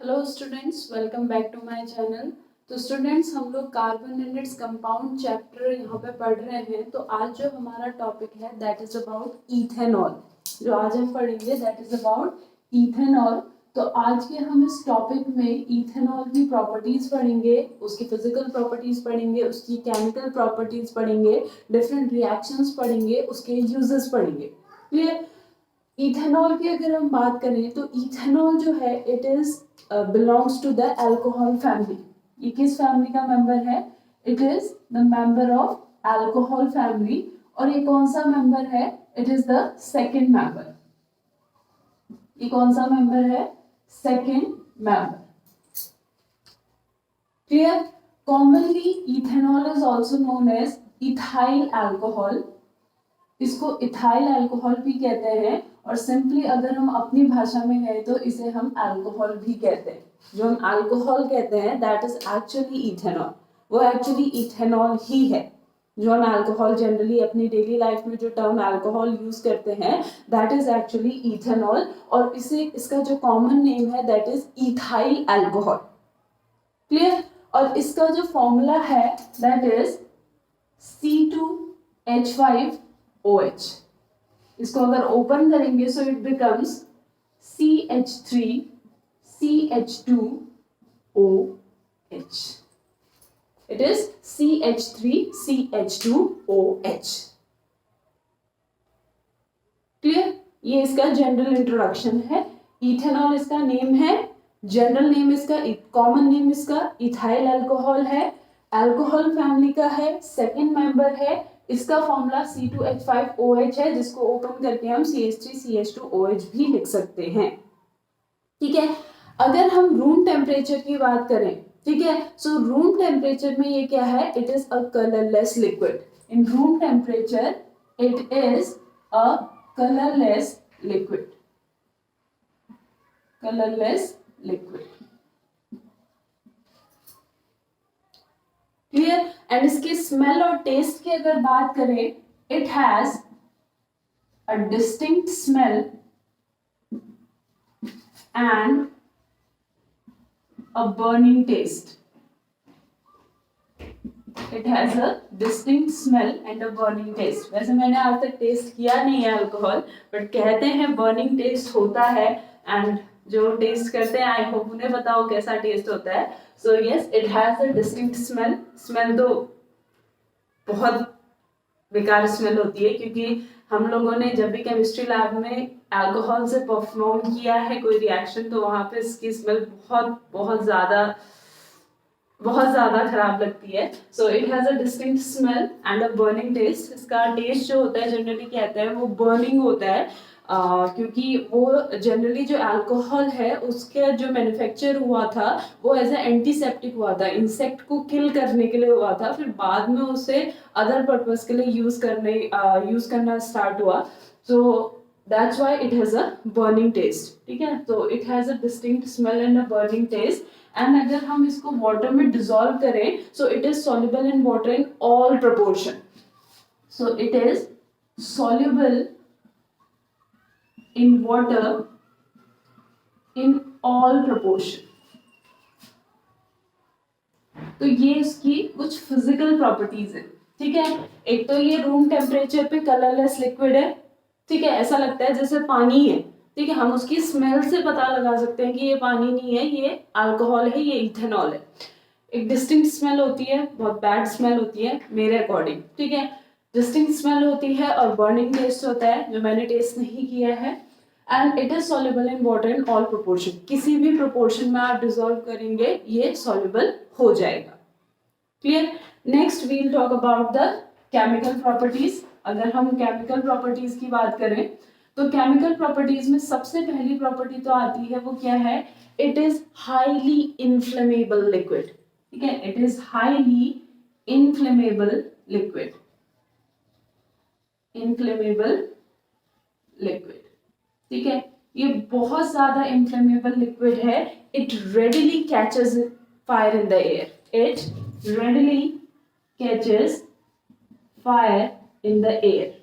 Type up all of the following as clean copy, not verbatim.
Hello students, welcome back to my channel. तो students, हम लोग carbon and its compound chapter यहाँ पे पढ़ रहे हैं। तो आज जो हमारा टॉपिक है दैट इज अबाउट इथेनॉल। जो आज हम पढ़ेंगे दैट इज अबाउट इथेनॉल। तो आज के हम इस टॉपिक में इथेनॉल की प्रॉपर्टीज पढ़ेंगे, उसकी फिजिकल प्रॉपर्टीज पढ़ेंगे, उसकी केमिकल प्रॉपर्टीज पढ़ेंगे, डिफरेंट रिएक्शंस पढ़ेंगे, उसके यूजेस पढ़ेंगे। क्लियर? इथेनॉल की अगर हम बात करें तो इथेनॉल जो है it is belongs to the alcohol family. ये किस फैमिली का मेंबर है? It is the member of alcohol family. और ये कौन सा मेंबर है? It is the second member. ये कौन सा मेंबर है? Second member. Clear? Commonly ethanol is also known as ethyl alcohol. इसको इथाइल अल्कोहल भी कहते हैं, और सिंपली अगर हम अपनी भाषा में गए तो इसे हम अल्कोहल भी कहते हैं। जो हम अल्कोहल कहते हैं दैट इज एक्चुअली इथेनॉल। वो एक्चुअली इथेनॉल ही है। जो हम अल्कोहल जनरली अपनी डेली लाइफ में जो टर्म अल्कोहल यूज करते हैं दैट इज एक्चुअली इथेनॉल। और इसे इसका जो कॉमन नेम है that is ethyl alcohol. Clear? और इसका जो फॉर्मूला है दैट इज C2H5OH। इसको अगर ओपन करेंगे so it becomes CH3CH2OH। It is CH3CH2OH। Clear? ये इसका जनरल इंट्रोडक्शन है। इथेनॉल इसका नेम है, जनरल नेम इसका, कॉमन नेम इसका इथाइल अल्कोहल है, अल्कोहल फैमिली का है, सेकेंड मेंबर है। इसका फॉर्मूला C2H5OH है, जिसको ओपन करके हम CH3CH2OH भी लिख सकते हैं। ठीक है? अगर हम रूम टेम्परेचर की बात करें, ठीक है, सो रूम टेम्परेचर में ये क्या है? It is a colourless liquid. In room temperature it is a colorless liquid। colorless liquid। Clear? And इसकी स्मेल और टेस्ट की अगर बात करें, it has a distinct smell and a burning taste. It has a distinct smell and a burning taste. वैसे मैंने आज तक टेस्ट किया नहीं है अल्कोहल, बट कहते हैं बर्निंग टेस्ट होता है। एंड जो टेस्ट करते हैं आई होप उन्हें बताओ कैसा टेस्ट होता है। So yes, it has a distinct smell. Smell तो बहुत बेकार स्मेल होती है, क्योंकि हम लोगों ने जब भी केमिस्ट्री लैब में अल्कोहल से परफॉर्म किया है कोई रिएक्शन, तो वहां पे इसकी स्मेल बहुत ज्यादा खराब लगती है। So it has a distinct smell and a burning taste. इसका टेस्ट जो होता है जनरली कहते हैं वो बर्निंग होता है, क्योंकि वो जनरली जो अल्कोहल है उसका जो मैन्युफैक्चर हुआ था वो एज ए एंटीसेप्टिक हुआ था, इंसेक्ट को किल करने के लिए हुआ था। फिर बाद में उसे अदर पर्पस के लिए यूज करना स्टार्ट हुआ। So that's why it has a burning taste. ठीक है? तो it has a distinct smell and a burning taste. And अगर हम इसको वाटर में डिसॉल्व करें so it is soluble in water in all proportion. So it is soluble in water in all proportion। तो ये इसकी कुछ फिजिकल प्रॉपर्टीज है। ठीक है? एक तो ये रूम टेम्परेचर पे कलरलेस लिक्विड है। ठीक है? ऐसा लगता है जैसे पानी है। ठीक है? हम उसकी स्मेल से पता लगा सकते हैं कि ये पानी नहीं है, ये अल्कोहल है, ये इथेनॉल है। एक डिस्टिंक्ट स्मेल होती है, बहुत बैड स्मेल होती है मेरे अकॉर्डिंग। ठीक है? डिस्टिंक्ट स्मेल होती है और बर्निंग टेस्ट होता है, जो मैंने टेस्ट नहीं किया है। And it is soluble in water in all proportion. किसी भी प्रोपोर्शन में आप डिसॉल्व करेंगे ये सॉल्युबल हो जाएगा। Clear? Next we'll talk about the chemical properties. अगर हम केमिकल प्रॉपर्टीज की बात करें तो केमिकल प्रॉपर्टीज में सबसे पहली प्रॉपर्टी तो आती है, वो क्या है? It is highly inflammable liquid. ठीक है? It is highly inflammable liquid. Inflammable liquid. ठीक है? ये बहुत ज्यादा इन्फ्लेमेबल लिक्विड है। It readily catches fire in the air. It readily catches fire in the air.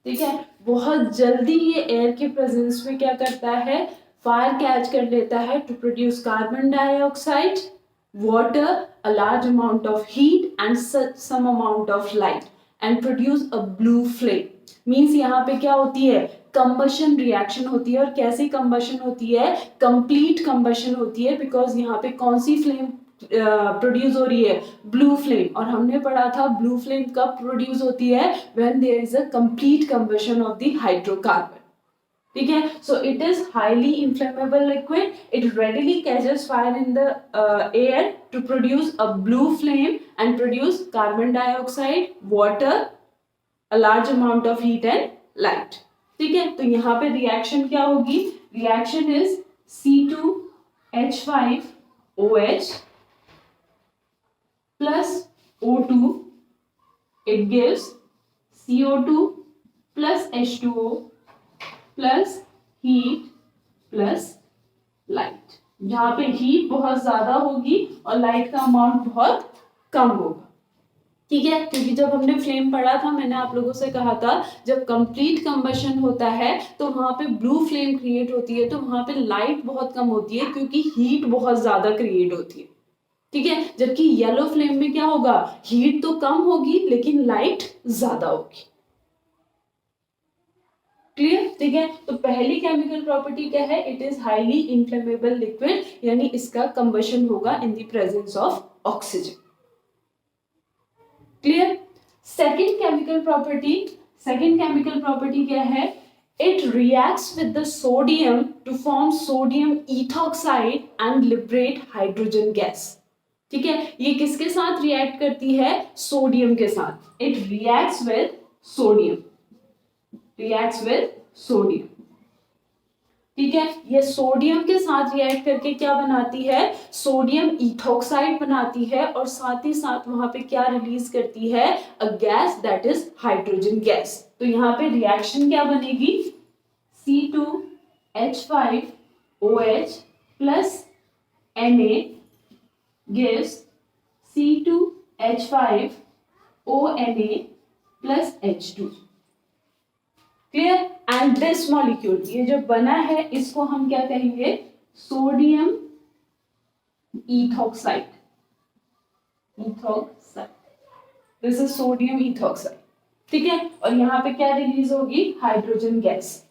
ठीक है, बहुत जल्दी ये एयर के प्रेजेंस में क्या करता है, फायर कैच कर लेता है to produce carbon dioxide, water, a large amount of heat and some amount of light and produce a blue flame. Means यहाँ पे क्या होती है, combustion reaction होती है, और कैसी combustion होती है, complete combustion होती है, because यहाँ पे कौन सी flame प्रोड्यूस हो रही है, ब्लू फ्लेम। और हमने पढ़ा था ब्लू फ्लेम कब प्रोड्यूस होती है, when there is a complete combustion of the hydrocarbon. ठीक है, so it is highly inflammable liquid, it readily catches fire in the air to produce a blue flame and produce carbon dioxide, water, a large amount of heat and light. ठीक है, तो यहाँ पे reaction क्या होगी, reaction is C2H5OH plus O2, it gives CO2 plus H2O plus heat plus light। जहाँ पे heat बहुत ज्यादा होगी और लाइट का अमाउंट बहुत कम होगा। ठीक है, क्योंकि जब हमने फ्लेम पढ़ा था, मैंने आप लोगों से कहा था जब कंप्लीट कंबशन होता है तो वहां पे ब्लू फ्लेम क्रिएट होती है, तो वहां पे लाइट बहुत कम होती है क्योंकि हीट बहुत ज्यादा क्रिएट होती है। ठीक है, जबकि येलो फ्लेम में क्या होगा, हीट तो कम होगी लेकिन लाइट ज्यादा होगी। क्लियर? ठीक है, तो पहली केमिकल प्रॉपर्टी क्या है, it is highly inflammable liquid, यानी इसका कंबशन होगा in the presence of oxygen. Clear? Second chemical property क्या है, it reacts with the sodium to form sodium ethoxide and liberate hydrogen gas। ठीक है, ये किसके साथ रिएक्ट करती है, सोडियम के साथ। इट रिएक्ट्स विद सोडियम, ठीक है, ये सोडियम के साथ रिएक्ट करके क्या बनाती है, सोडियम इथॉक्साइड बनाती है, और साथ ही साथ वहां पे क्या रिलीज करती है, a gas that is hydrogen gas. तो यहाँ पे रिएक्शन क्या बनेगी, C2H5OH plus Na gives C2H5ONa plus H2। Clear? And this molecule, ये जो बना है इसको हम क्या कहेंगे, sodium ethoxide. This is sodium ethoxide. ठीक है, और यहाँ पे क्या रिलीज होगी, हाइड्रोजन गैस।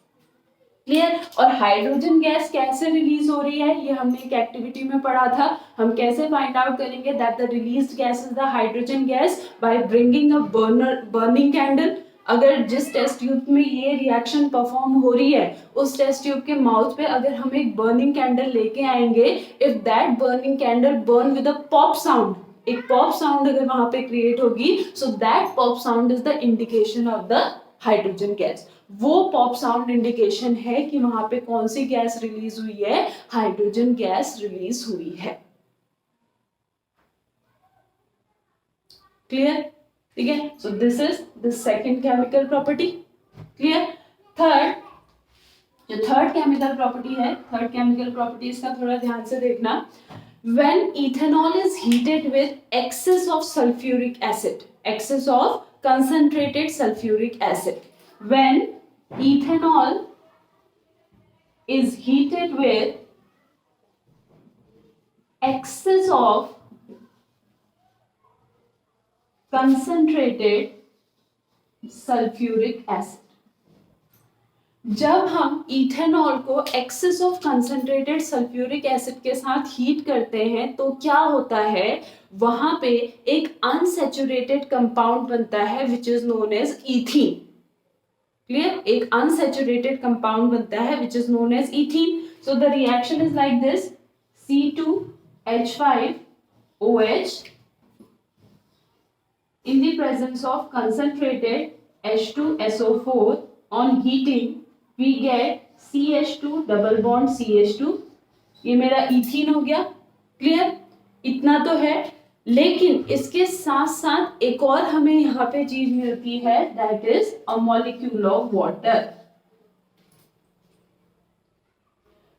क्लियर? और हाइड्रोजन गैस कैसे रिलीज हो रही है, ये हमने एक एक्टिविटी में पढ़ा था। हम कैसे फाइंड आउट करेंगे that the released gas is the hydrogen gas, by bringing a burning candle. अगर जिस टेस्ट ट्यूब में ये रिएक्शन परफॉर्म हो रही है, उस टेस्ट ट्यूब के माउथ पे अगर हम एक बर्निंग कैंडल लेके आएंगे, if that burning candle burn with a pop sound, एक पॉप साउंड अगर वहां पे क्रिएट होगी, so that pop sound is the indication of the hydrogen gas. वो पॉप साउंड इंडिकेशन है कि वहां पे कौन सी गैस रिलीज हुई है, हाइड्रोजन गैस रिलीज हुई है। क्लियर? ठीक है, सो this is the second chemical property. Clear? जो थर्ड केमिकल प्रॉपर्टी है, थर्ड केमिकल प्रॉपर्टी इसका थोड़ा ध्यान से देखना। When ethanol is heated with excess of sulfuric acid, excess of concentrated sulfuric acid, when ethanol is heated with excess of concentrated sulfuric acid, जब हम ethanol को excess of concentrated sulphuric acid के साथ हीट करते हैं तो क्या होता है, वहां पे एक अनसैचुरेटेड कंपाउंड बनता है which is known as ethene. Clear? एक अनसैचुरेटेड कंपाउंड बनता है which is known as ethene. So the reaction is like this, C2H5OH in the presence of concentrated H2SO4 on heating we get CH2 double bond CH2, ये मेरा ethene हो गया। Clear? इतना तो है, लेकिन इसके साथ साथ एक और हमें यहाँ पे चीज मिलती है, that is a molecule of water.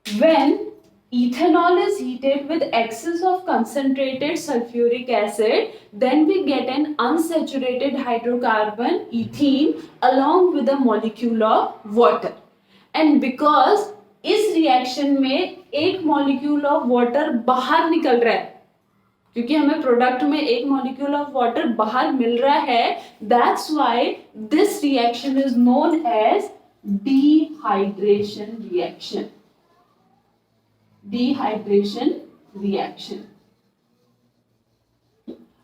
When ethanol is heated with excess of concentrated sulfuric acid, then we get an unsaturated hydrocarbon ethene along with a molecule of water. And because इस reaction में एक molecule of water बाहर निकल रहा है, क्योंकि हमें product में एक मॉलिक्यूल ऑफ वाटर बाहर मिल रहा है, that's why this reaction is known as dehydration reaction. Dehydration reaction.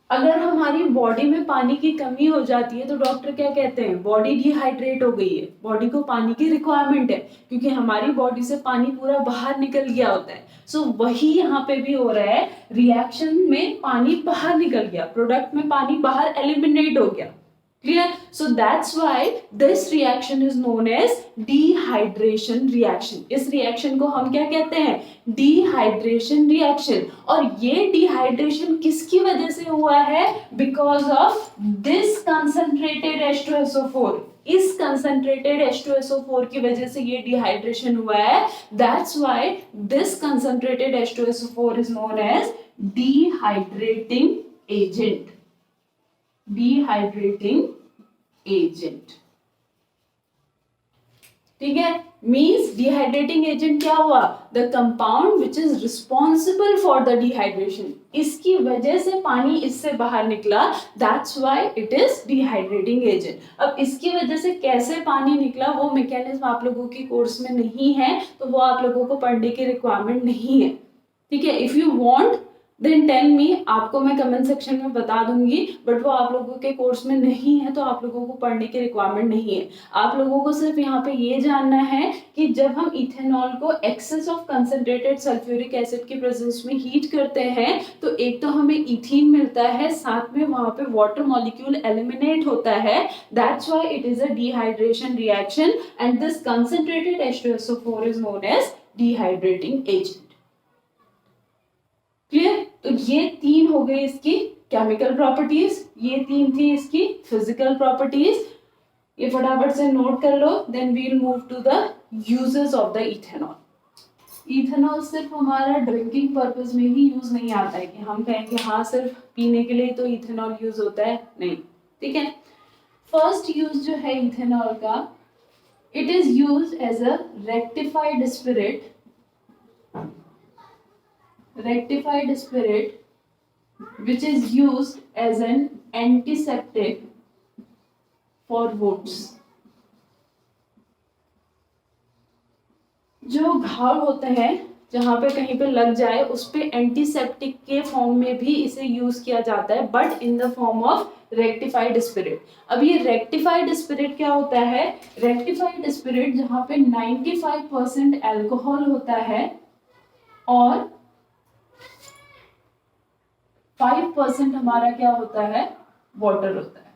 अगर हमारी बॉडी में पानी की कमी हो जाती है तो डॉक्टर क्या कहते हैं, बॉडी डिहाइड्रेट हो गई है, बॉडी को पानी की रिक्वायरमेंट है, क्योंकि हमारी बॉडी से पानी पूरा बाहर निकल गया होता है. सो वही यहाँ पे भी हो रहा है, रिएक्शन में पानी बाहर निकल गया, प्रोडक्ट में पानी बाहर एलिमिनेट हो गया. Clear? So that's why this reaction is known as dehydration reaction. इस reaction को हम क्या कहते हैं, dehydration reaction. और ये dehydration किसकी वजह से हुआ है, because of this concentrated H2SO4. इस concentrated H2SO4 की वजह से ये dehydration हुआ है. That's why this concentrated H2SO4 is known as dehydrating agent. Dehydrating agent. ठीक है, मीन्स डिहाइड्रेटिंग एजेंट क्या हुआ, the compound which is responsible for the dehydration. इसकी वजह से पानी इससे बाहर निकला, that's why it is dehydrating agent. अब इसकी वजह से कैसे पानी निकला वो मैकेनिज्म आप लोगों की कोर्स में नहीं है, तो वो आप लोगों को पढ़ने की रिक्वायरमेंट नहीं है. ठीक है, if you want then tell me, आपको मैं कमेंट सेक्शन में बता दूंगी, बट वो आप लोगों के कोर्स में नहीं है, तो आप लोगों को पढ़ने की रिक्वायरमेंट नहीं है. आप लोगों को सिर्फ यहाँ पे ये जानना है कि जब हम इथेनॉल को excess of concentrated sulphuric acid की प्रेजेंस में हीट करते हैं तो एक तो हमें इथीन मिलता है, साथ में वहां पे वाटर मॉलिक्यूल एलिमिनेट होता है. That's why it is a dehydration reaction and this concentrated H2SO4 is known as dehydrating agent. Clear? तो ये तीन हो गई इसकी केमिकल प्रॉपर्टीज, ये तीन थी इसकी फिजिकल प्रॉपर्टीज. ये फटाफट से नोट कर लो, then we will move to the uses of the ethanol. Ethanol सिर्फ हमारा ड्रिंकिंग पर्पस में ही यूज नहीं आता है कि हम कहेंगे हाँ सिर्फ पीने के लिए तो इथेनॉल यूज होता है, नहीं. ठीक है, फर्स्ट यूज जो है इथेनॉल का, it is use as a rectified spirit. Rectified spirit, which is used as an antiseptic for wounds. जो घाव होते हैं, जहाँ पे कहीं पे लग जाए, उस पे एंटीसेप्टिक के फॉर्म में भी इसे यूज किया जाता है, but in the form of rectified spirit. अब ये रेक्टिफाइड स्पिरिट क्या होता है, रेक्टिफाइड स्पिरिट जहाँ पे 95% एल्कोहल होता है और 5% हमारा क्या होता है, वाटर होता है.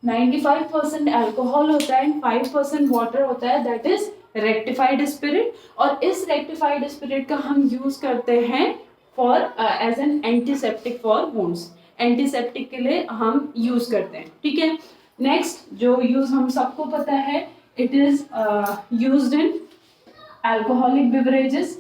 95% अल्कोहल होता है एंड 5% वाटर होता है, दैट इज रेक्टिफाइड स्पिरिट. और इस रेक्टिफाइड स्पिरिट का हम यूज करते हैं for as an antiseptic for wounds. Antiseptic के लिए हम यूज करते हैं. ठीक है, नेक्स्ट जो यूज हम सबको पता है, it is used in alcoholic beverages.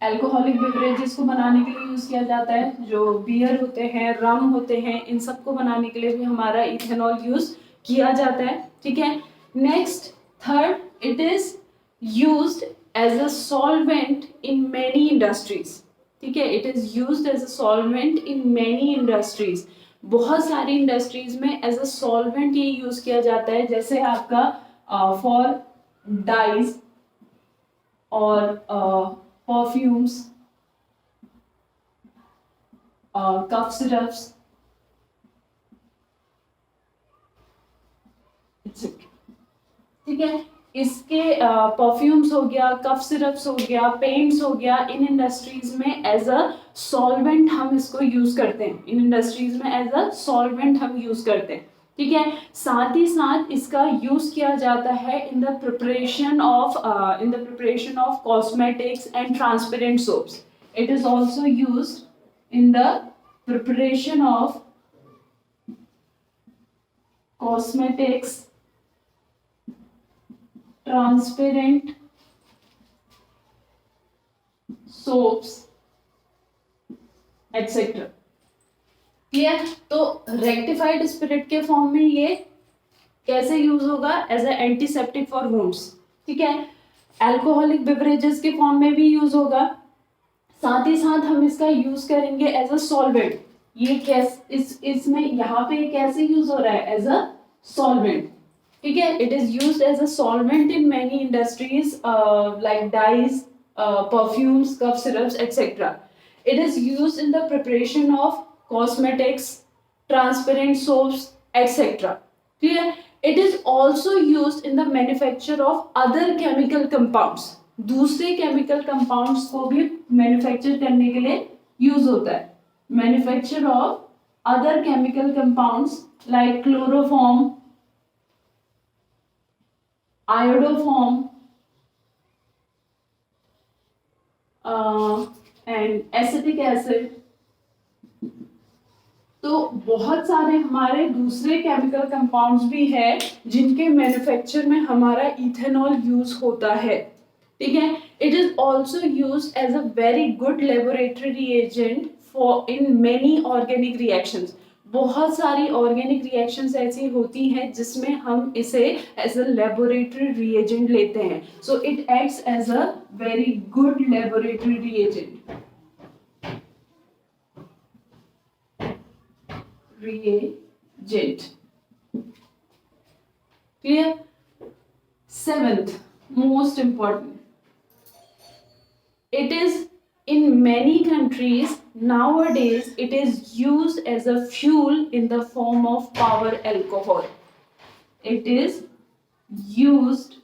Alcoholic beverages को बनाने के लिए यूज किया जाता है. जो बियर होते हैं, रम होते हैं, इन सबको बनाने के लिए भी हमारा इथेनॉल यूज किया जाता है. ठीक है, next third, it is used as a solvent in many industries. ठीक है, it is used as a solvent in many industries. बहुत सारी इंडस्ट्रीज में एज अ सॉल्वेंट ये यूज किया जाता है, जैसे आपका फॉर डाइज और परफ्यूम्स, कफ सिरप्स. ठीक है, इसके परफ्यूम्स हो गया, कफ सिरप्स हो गया, पेंट्स हो गया, इन इंडस्ट्रीज में एज अ सॉल्वेंट हम इसको यूज करते हैं. इन इंडस्ट्रीज में एज अ सॉल्वेंट हम यूज करते हैं. ठीक है, साथ ही साथ इसका यूज किया जाता है in the preparation of cosmetics and transparent soaps. It is also used in the preparation of cosmetics, transparent soaps etcetera. Clear? तो रेक्टिफाइड स्पिरिट के फॉर्म में ये कैसे यूज होगा? As a antiseptic for wounds. ठीक है। अल्कोहलिक बेवरेजेस के form में भी यूज होगा, साथ ही साथ हम इसका यूज करेंगे एज अ सॉल्वेंट। ये कैसे इसमें यहाँ पे कैसे यूज हो रहा है? As a solvent. ठीक है। It is used as a solvent in many industries like dyes, perfumes, cough syrups etcetera. It is used in the preparation of cosmetics, transparent soaps, etc. Clear? It is also used in the manufacture of other chemical compounds. दूसरे chemical compounds को भी manufacture करने के लिए use होता है. Manufacture of other chemical compounds like chloroform, iodoform, and acetic acid. तो बहुत सारे हमारे दूसरे केमिकल कंपाउंड्स भी है जिनके मैन्युफैक्चर में हमारा इथेनॉल यूज होता है। ठीक है। It is also use as a very good laboratory reagent for in many organic reactions. बहुत सारी ऑर्गेनिक रिएक्शंस ऐसी होती हैं जिसमें हम इसे एज अ लेबोरेटरी रिएजेंट लेते हैं। So it acts as a very good laboratory reagent. Reagent. Clear? Seventh, most important. It is in many countries nowadays. It is used as a fuel in the form of power alcohol. It is used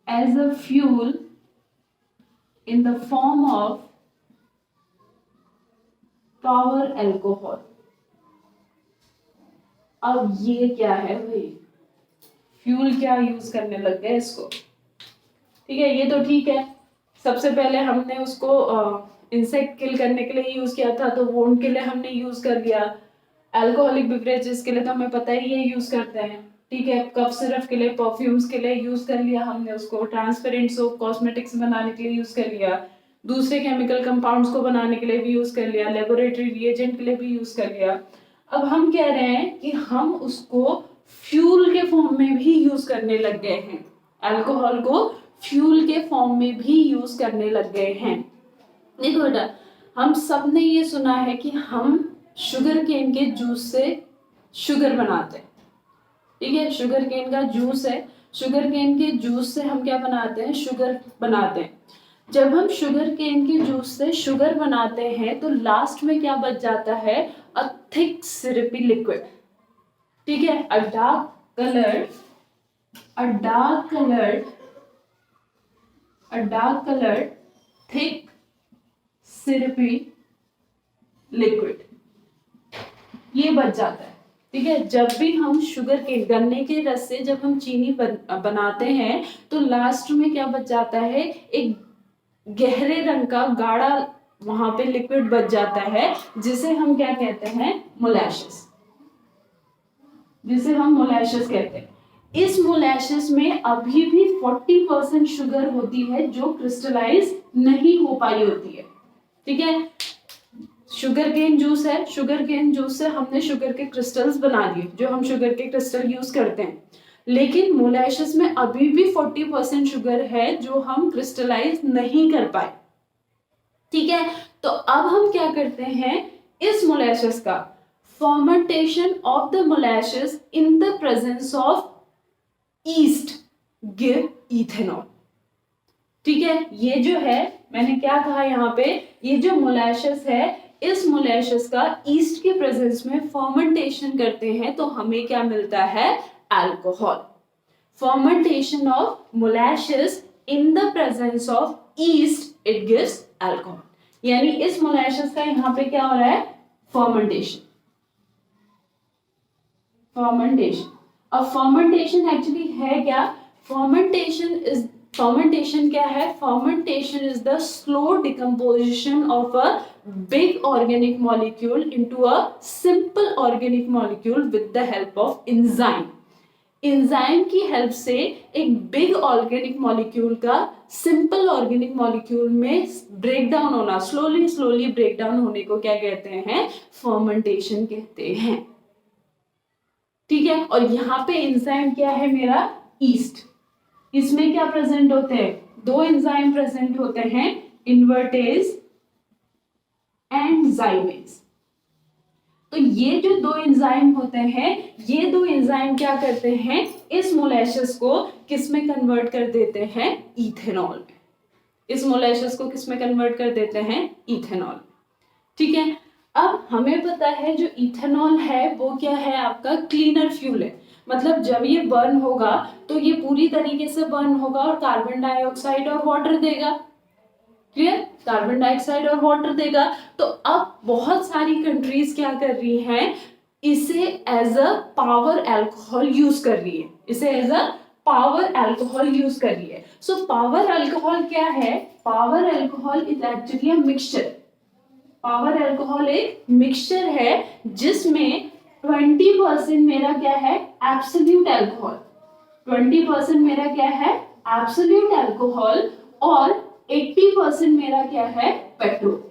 as a fuel in the form of power alcohol. अब ये क्या है भाई? Fuel क्या use करने लग गए इसको। ठीक है। ये तो ठीक है, सबसे पहले हमने उसको इंसेक्ट किल करने के लिए यूज किया था, तो वोंड के लिए हमने यूज कर लिया। अल्कोहलिक बेवरेजेस के लिए तो हमें पता ही है यूज करते हैं। ठीक है। कफ सिरप के लिए, परफ्यूम्स के लिए यूज कर लिया हमने उसको। ट्रांसपेरेंट सोप, कॉस्मेटिक्स बनाने के लिए यूज कर लिया। दूसरे केमिकल कंपाउंड्स को बनाने के लिए भी यूज कर लिया। लेबोरेटरी रिएजेंट के लिए भी यूज कर लिया। अब हम कह रहे हैं कि हम उसको फ्यूल के फॉर्म में भी यूज करने लग गए हैं। अल्कोहल को फ्यूल के फॉर्म में भी यूज करने लग गए हैं। देखो बेटा, हम सब ने ये सुना है कि हम शुगर केन के जूस से शुगर बनाते हैं। ठीक है। शुगर केन का जूस है, शुगर केन के जूस से हम क्या बनाते हैं? शुगर बनाते हैं। जब हम शुगर केन के जूस से शुगर बनाते हैं तो लास्ट में क्या बच जाता है? A thick syrupy liquid. ठीक है। A dark coloured thick syrupy liquid ये बच जाता है। ठीक है। जब भी हम शुगर के गन्ने के रस से जब हम चीनी बनाते हैं तो लास्ट में क्या बच जाता है? एक गहरे रंग का गाढ़ा वहां पे लिक्विड बच जाता है जिसे हम क्या कहते हैं? मोलेसेस। जिसे हम मोलेसेस कहते हैं। इस मोलेसेस में अभी भी 40% शुगर होती है जो क्रिस्टलाइज नहीं हो पाई होती है। ठीक है। शुगर केन जूस है, शुगर केन जूस से हमने शुगर के क्रिस्टल्स बना दिए जो हम शुगर के क्रिस्टल यूज करते हैं, लेकिन मोलेसेस में अभी भी 40% शुगर है जो हम क्रिस्टलाइज नहीं कर पाए। ठीक है। तो अब हम क्या करते हैं? इस मोलेसेस का fermentation of the molasses in the presence of east give ethanol. ठीक है। ये जो है, मैंने क्या कहा यहाँ पे, ये जो मोलेसेस है, इस मोलेसेस का ईस्ट के प्रेजेंस में फर्मेंटेशन करते हैं तो हमें क्या मिलता है? Alcohol. Fermentation of molasses in the presence of east it gives alcohol. यानी इस मोलेसेस का यहाँ पे क्या हो रहा है? फर्मेंटेशन। अब फर्मेंटेशन एक्चुअली है क्या? फर्मेंटेशन क्या है? Fermentation is the slow decomposition of a big organic molecule into a simple organic molecule with the help of enzyme. Enzyme की हेल्प से एक बिग ऑर्गेनिक मॉलिक्यूल का सिंपल ऑर्गेनिक मॉलिक्यूल में break down होना, slowly slowly break down होने को क्या कहते हैं? फर्मेंटेशन कहते हैं। ठीक है, और यहाँ पे एंजाइम क्या है मेरा? ईस्ट। इसमें क्या प्रेजेंट होते हैं? दो एंजाइम प्रेजेंट होते हैं, इन्वर्टेज एंड जाइमेज। तो ये जो दो एंजाइम होते हैं, ये दो एंजाइम क्या करते हैं? इस मोलेसेस को किस में कन्वर्ट कर देते हैं? इथेनॉल में। इस मोलेसेस को किस में कन्वर्ट कर देते हैं? इथेनॉल। ठीक है, अब हमें पता है जो इथेनॉल है वो क्या है? आपका क्लीनर फ्यूल है। मतलब जब ये बर्न होगा तो ये पूरी तरीके से बर्न होगा और कार्बन डाइऑक्साइड और वाटर देगा। क्लियर? कार्बन डाइऑक्साइड और वाटर देगा। तो अब बहुत सारी कंट्रीज क्या कर रही हैं? इसे as a power alcohol use कर रही है। इसे as a power alcohol use कर रही है। सो पावर अल्कोहल क्या है? Power alcohol is actually a mixture. Power alcohol एक मिक्सचर है जिसमें 20% मेरा क्या है? Absolute alcohol. 20% मेरा क्या है? एब्सोल्यूट अल्कोहल, और 80% मेरा क्या है? पेट्रोल।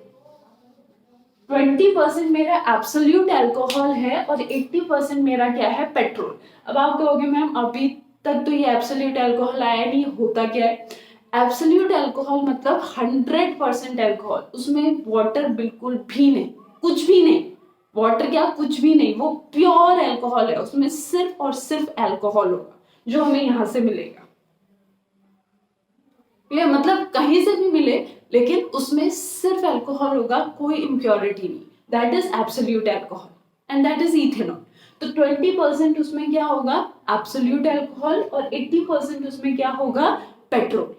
20% मेरा एब्सोल्यूट अल्कोहल है और 80% मेरा क्या है? पेट्रोल। अब आप कहोगे मैम अभी तक तो ये एब्सोल्यूट अल्कोहल आया नहीं, होता क्या है? एब्सोल्यूट अल्कोहल मतलब 100% अल्कोहल, उसमें वाटर बिल्कुल भी नहीं, कुछ भी नहीं। वाटर क्या? कुछ भी नहीं, वो प्योर अल्कोहल है, उसमें सिर्फ और सिर्फ अल्कोहल होगा जो हमें यहां से मिलेगा। ये मतलब कहीं से भी मिले लेकिन उसमें सिर्फ अल्कोहल होगा, कोई इम्प्योरिटी नहीं। That is absolute alcohol and that is ethanol. तो 20% उसमें क्या होगा? एब्सोल्यूट अल्कोहल, और 80% उसमें क्या होगा? Petrol.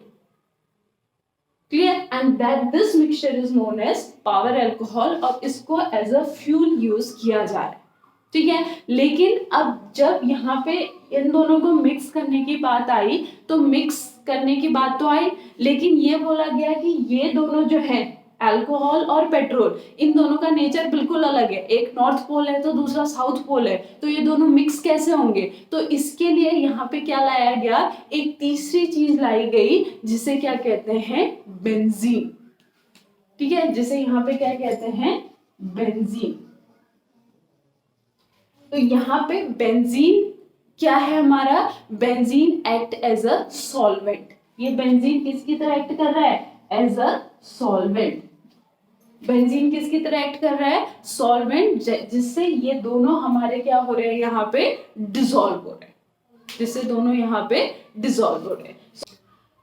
Clear? And that this mixture is known as power alcohol, और इसको एज अ फ्यूल यूज किया जा रहा है। ठीक है, लेकिन अब जब यहाँ पे इन दोनों को मिक्स करने की बात आई, तो मिक्स करने की बात तो आई, लेकिन ये बोला गया कि ये दोनों जो है अल्कोहल और पेट्रोल, इन दोनों का नेचर बिल्कुल अलग है। एक नॉर्थ पोल है तो दूसरा साउथ पोल है, तो ये दोनों मिक्स कैसे होंगे? तो इसके लिए यहाँ पे क्या लाया गया? एक तीसरी चीज लाई गई जिसे क्या कहते हैं? बेंजीन। ठीक है, जिसे यहाँ पे क्या कहते हैं? बेंजीन। तो यहाँ पे बेंजीन क्या है हमारा? Benzene act as a solvent. ये बेंजीन किसकी तरह एक्ट कर रहा है? As a solvent. बेंजीन किसकी तरह एक्ट कर रहा है? सॉल्वेंट, जिससे ये दोनों हमारे क्या हो रहे हैं? यहाँ पे डिसॉल्व हो रहे हैं, जिससे दोनों यहाँ पे डिसॉल्व हो रहे हैं।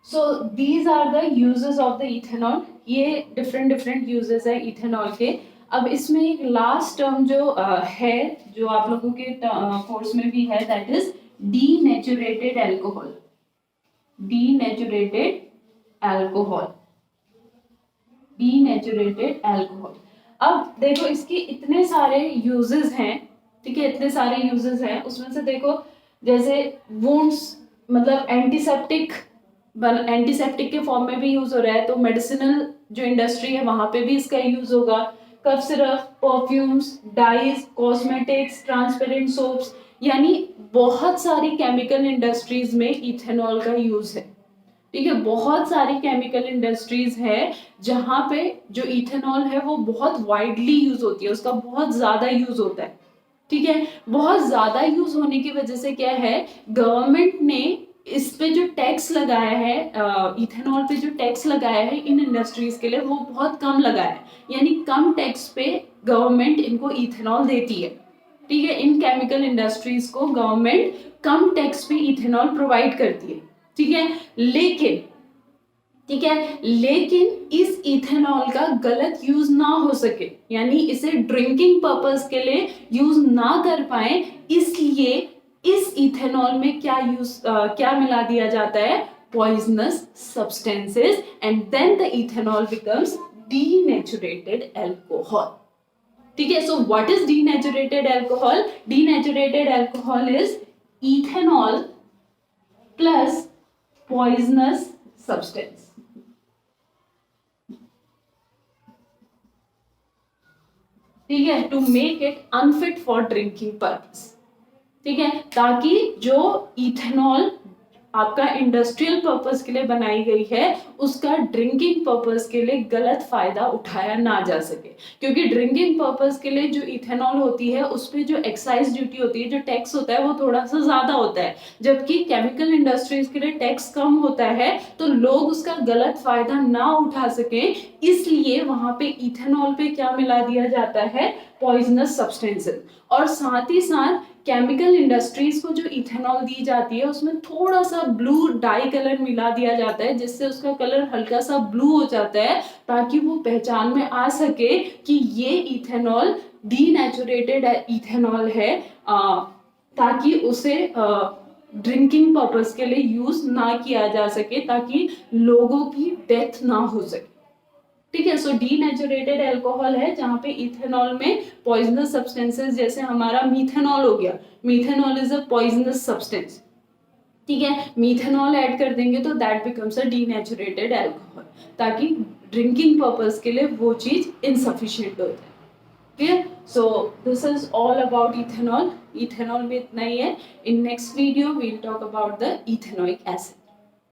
So these are the uses of the ethanol. ये डिफरेंट डिफरेंट यूजेस है इथेनॉल के। अब इसमें एक लास्ट टर्म जो है, जो आप लोगों के कोर्स में भी है, that is denatured alcohol. Denatured alcohol. Denatured alcohol. अब देखो इसके इतने सारे यूजेस हैं। ठीक है, इतने सारे यूजेस हैं, उसमें से देखो जैसे वुंड्स, मतलब एंटीसेप्टिक, एंटीसेप्टिक के फॉर्म में भी यूज हो रहा है, तो मेडिसिनल जो इंडस्ट्री है वहां पे भी इसका यूज होगा। Cough syrup, perfumes, dyes, cosmetics, transparent soaps, यानी बहुत सारी केमिकल इंडस्ट्रीज में इथेनॉल का यूज है। ठीक है, बहुत सारी केमिकल इंडस्ट्रीज है जहां पे जो इथेनॉल है वो बहुत वाइडली यूज होती है, उसका बहुत ज्यादा यूज होता है। ठीक है, बहुत ज्यादा यूज होने की वजह से क्या है, गवर्नमेंट ने इस पे जो टैक्स लगाया है, इथेनॉल पे जो टैक्स लगाया है इन इंडस्ट्रीज के लिए, वो बहुत कम लगाया है। यानी कम टैक्स पे गवर्नमेंट इनको इथेनॉल देती है। ठीक है, इन केमिकल इंडस्ट्रीज को गवर्नमेंट कम टैक्स पे इथेनॉल प्रोवाइड करती है। ठीक है, लेकिन इस इथेनॉल का गलत यूज ना हो सके, यानी इसे ड्रिंकिंग पर्पस के लिए यूज ना कर पाए, इसलिए इस इथेनॉल में क्या मिला दिया जाता है? Poisonous substances, and then the ethanol becomes denatured alcohol. ठीक है, so what is denatured alcohol? Denatured alcohol is ethanol plus poisonous substance. ठीक है, to make it unfit for drinking purpose. ठीक है, ताकि जो इथेनॉल आपका इंडस्ट्रियल पर्पस के लिए बनाई गई है उसका ड्रिंकिंग पर्पस के लिए गलत फायदा उठाया ना जा सके। क्योंकि ड्रिंकिंग पर्पस के लिए जो इथेनॉल होती है उस पर जो एक्साइज ड्यूटी होती है, जो टैक्स होता है वो थोड़ा सा ज्यादा होता है, जबकि केमिकल इंडस्ट्रीज के लिए टैक्स कम होता है, तो लोग उसका गलत फायदा ना उठा सके, इसलिए वहां पे इथेनॉल पे क्या मिला दिया जाता है, पॉइजनस सब्सटेंसेस। और साथ ही साथ केमिकल इंडस्ट्रीज को जो इथेनॉल दी जाती है उसमें थोड़ा सा ब्लू डाई कलर मिला दिया जाता है, जिससे उसका कलर हल्का सा ब्लू हो जाता है, ताकि वो पहचान में आ सके कि ये इथेनॉल डीनेचुरेटेड इथेनॉल है, ताकि उसे ड्रिंकिंग पर्पस के लिए यूज ना किया जा सके, ताकि लोगों की डेथ ना हो सके। ठीक है, सो डीनेचुरेटेड अल्कोहल है जहां पे इथेनॉल में पॉइजनस सब्सटेंसेस, जैसे हमारा मीथेनॉल हो गया, methanol is a poisonous substance. ठीक है, मीथेनॉल ऐड कर देंगे तो that becomes a denatured alcohol, ताकि ड्रिंकिंग पर्पस के लिए वो चीज इनसफिशिएंट हो जाए। Clear? So this is all about ethanol. Ethanol में इतना ही है। In next video we'll talk about the ethanoic acid.